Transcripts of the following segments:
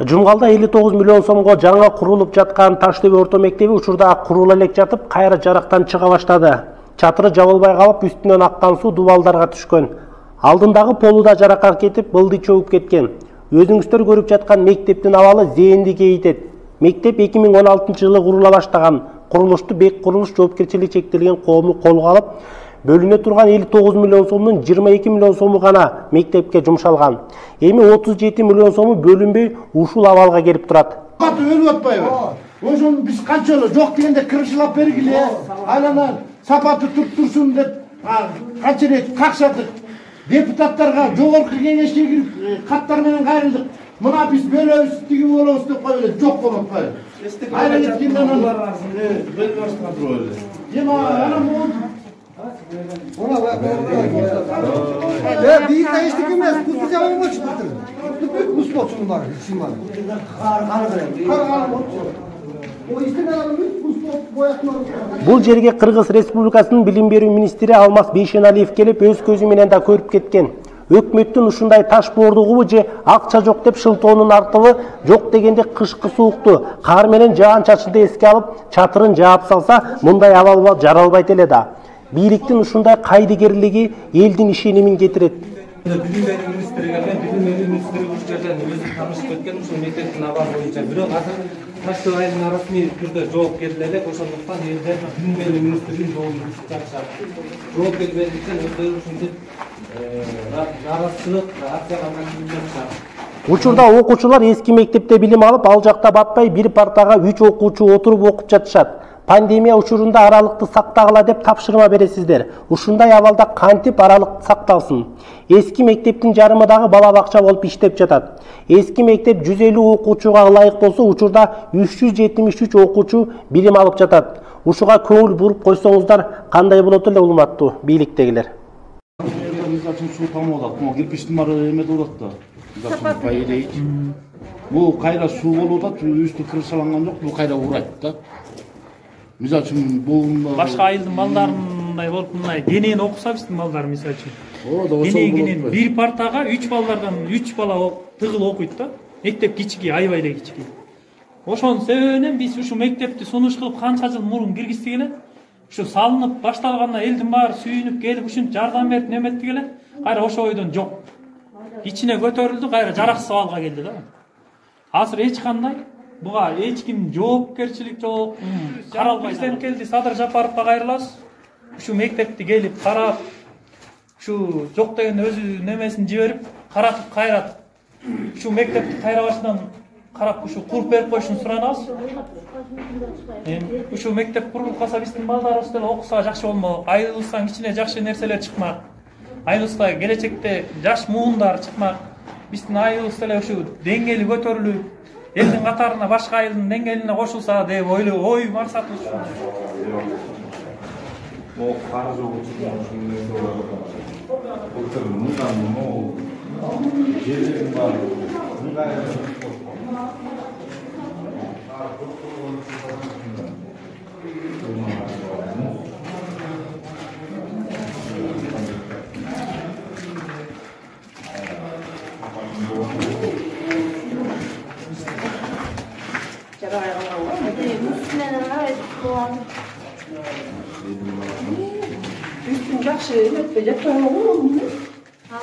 Жумгалда 59 миллион сомго жаңа курулуп жаткан Таштөбө орто мектеби учурда курула элек жатып, кайра жарактан чыга баштады. Чатыры жабылбай калып, үстүнөн аккан суу дубалдарга түшкөн. Алдындагы полуда жаракат кетип, былды чөгүп кеткен. Өзүңүздөр көрүп жаткан мектептин абалы зээнди кейитет. Мектеп 2016-жылы курула баштаган. Курулушту Бек курулуш жоопкерчилиги чектелген коому колго алып, бөлүнө турган 59 миллион сомдун 22 миллион сому гана мектепке жумшалган. Эми 37 миллион сому бөлүнбөй ушул абалга келип турат. Өлүп атпайбы? Ошону биз канчалы жок дегенде кыргызчылап бергиле, айлана сапаты турсун деп канча рет какшадык. Депутаттарга жогорку кеңешке кирип каттар менен кайрылдык. Мына биз бөлөбүз, тиги болобуз деп кой эле, жок болуп атпайбы? Айра кеткенден бөлмөсүнө туруп эле. Эми анан Büyük değiştik emez, kutu cevabı çıktı. Büyük musluk şunlar, şunlar. O işte büyük musluk boyatlar. Бул жерге Кыргыз Республикасынын билим берүү министри Алмаз Бейшеналиев келип, өз көзү менен да көрүп кеткен. Өкмөттүн ушундай таш боордугубу же акча жок деп шылтоонун артыбы жок дегенде кышкы суукту кар менен жаан чачынды эске алып, чатырын жаап салса, мындай абал жаралбайт эле да. Бийликтин ушундай кайдыгерлиги элдин ишенимин кетирет. Билим берүү министри келген, билим берүү министри уш жерден өзү таанышып кеткен ушул мектептин абалы боюнча. Бирок азыр Таштөбө айылына расмий түрдө жооп бериле элек, ошондуктан элдер билим берүү министринин жообун күтүп жатышат. Жооп бербеген үчүн өздөрү ушинтип наразычылык акцияга катышат. Учурда окуучулар эски мектепте билим алып, ал жакта батпай бир партага 3 окуучу отуруп окуп жатышат. Пандемия учурунда аралыкты сактагыла деп тапшырма бересиздер. Ушундай абалда кантип аралык сакталсын? Эски мектептин жарымыдагы бала бакча болуп иштеп жатат. Эски мектеп 150 окуучуга ылайык болсо, учурда 373 окуучу билим алып жатат. Ушуга көңүл буруп койсоңуздар кандай болот эле урматтуу бийликтегилер? Суу тамып атат, могу кирпичтин баары эме болуп атат да. Бул кайра суу болуп атат, үстү крышаланган жок, бул кайра урайт да. Мисалы үчүн бул башка айылдын балдарындай болуп мындай кенен окуса биздин балдар мисалы үчүн. Кенен бир партага 3 балдардан 3 бала тыгыл окуйт да. Мектеп кичике, аябай эле кичике. Ошонун себебинен биз ушу мектепти сунуш кылып канча жыл мурун киргиздик эле. Ушу салынып башталгандан элдин баары сүйүнүп келип ушинтип жардам берип неметтик эле. Кайра ошо ойдон жок. Ичине көтөрүлдү, кайра жараксыз абалга келди да. Азыр эч кандай буга эч ким жоопкерчилик жок. Каралбай президент келди, Садыр Жапаровго кайрылабыз. Ушу мектепти келип карап, ушу жок деген өзү немесин жиберип, каратып кайратып. Ушу мектепти кайра башынан карап ушу куруп берип коюшун суранабыз. Ушу мектеп курулуп калса биздин балдарыбыз деле окуса жакшы болмок. Айылыбыздан кичине жакшы нерселер чыкмак. Айылыбызда келечекте жаш муундар чыкмак. Биздин айылыбыз деле ушу деңгээли көтөрүлүп, элдин катарына башка айылдын деңгээлине кошулса деп ой максатыбыз. Могу каржы учурунан ушундай болот. Былтыр мындан могу жерлердин баары мындай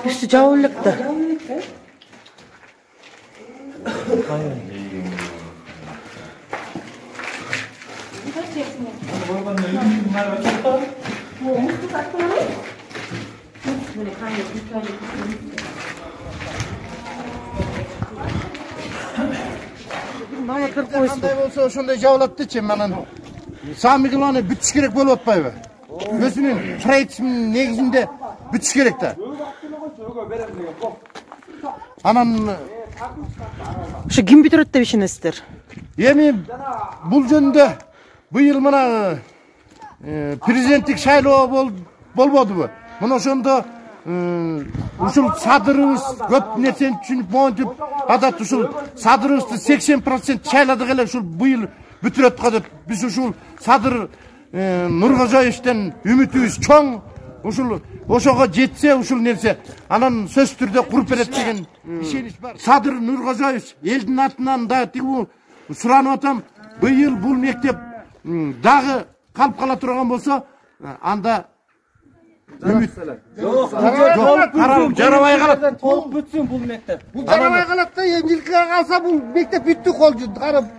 Üstü cavullikti. Kандай болсо ошондой жабылаттычы, манан Самигиланы бүтүш керек болуп атпайбы? Өзүнүн проектисинин негизинде бүтүш керек да. Анан Ушу ким бүтүрөт деп ишенесиздер? Эми бул жөнүндө быйыл мына президенттик шайлоо болбодубу? Мына ошондо ушул садырыбыз көп нерсени түшүнүп монтип атат, ушул садырыбызды 80% шайладык эле ушул быйыл бүтүрөт го деп биз ушул Садыр Нуркожоевден үмүтүбүз чоң. ушул ошого жетсе ушул нерсе анан сөзсүз түрдө куруп берет деген ишенич бар. Садыр Нуркожоевич элдин атынан да тигүү суранып атам. Быйыл бул мектеп дагы калып кала турган болсо, анда үмүт жок, жарабай калат. Толук бүтсүн бул мектеп. Бул жарабай калат да, эмчиликке калса бул мектеп бүттү колжу. Карап,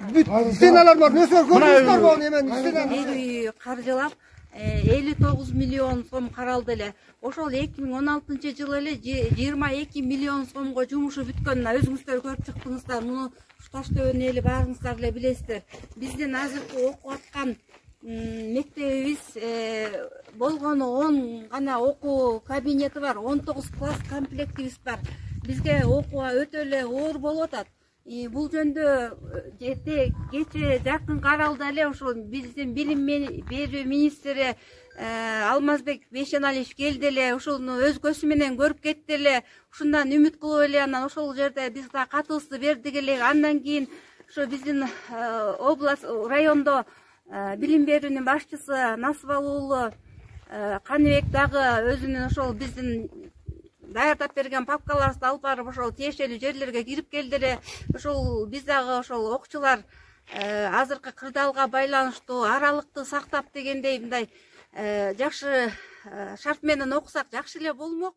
стеналар бар, нөсөр көрүнүштөр бар эмен стена. Эл каржылап 59 миллион сом каралды эле. Ошол 2016 жылы эле 22 миллион сомго жумушу бүткөнүн өзүңүздөр көрүп чыктыңыздар. Муну Таштөбөнүн эли баарыңыздар эле билесиздер. Биздин азыркы окуп аткан мектебибиз болгону 10 гана окуу кабинети бар, 19 класс комплектибиз бар. Бизге окууга өтө эле оор болуп атат. Бул жөндө кече жакын каралды эле ошол биздин билим берүү министри Алмазбек Бейшеналиевич келди эле, ошону өз көзү менен көрүп кетти эле. Ушундан үмүт кылып эле анан ошол жерде биз да катыбызды бердик эле. Андан кийин ошо биздин область райондо билим берүүнүн башчысы Насыбал уулу Каныбек дагы өзүнүн ошол биздин даярдап берген папкаларыбызды алып барып ошол тиешелүү жерлерге кирип келди эле. Ошол биз дагы ошол окуучулар азыркы кырдаалга байланыштуу аралыкты сактап дегендей мындай жакшы шарт менен окусак жакшы эле болмок.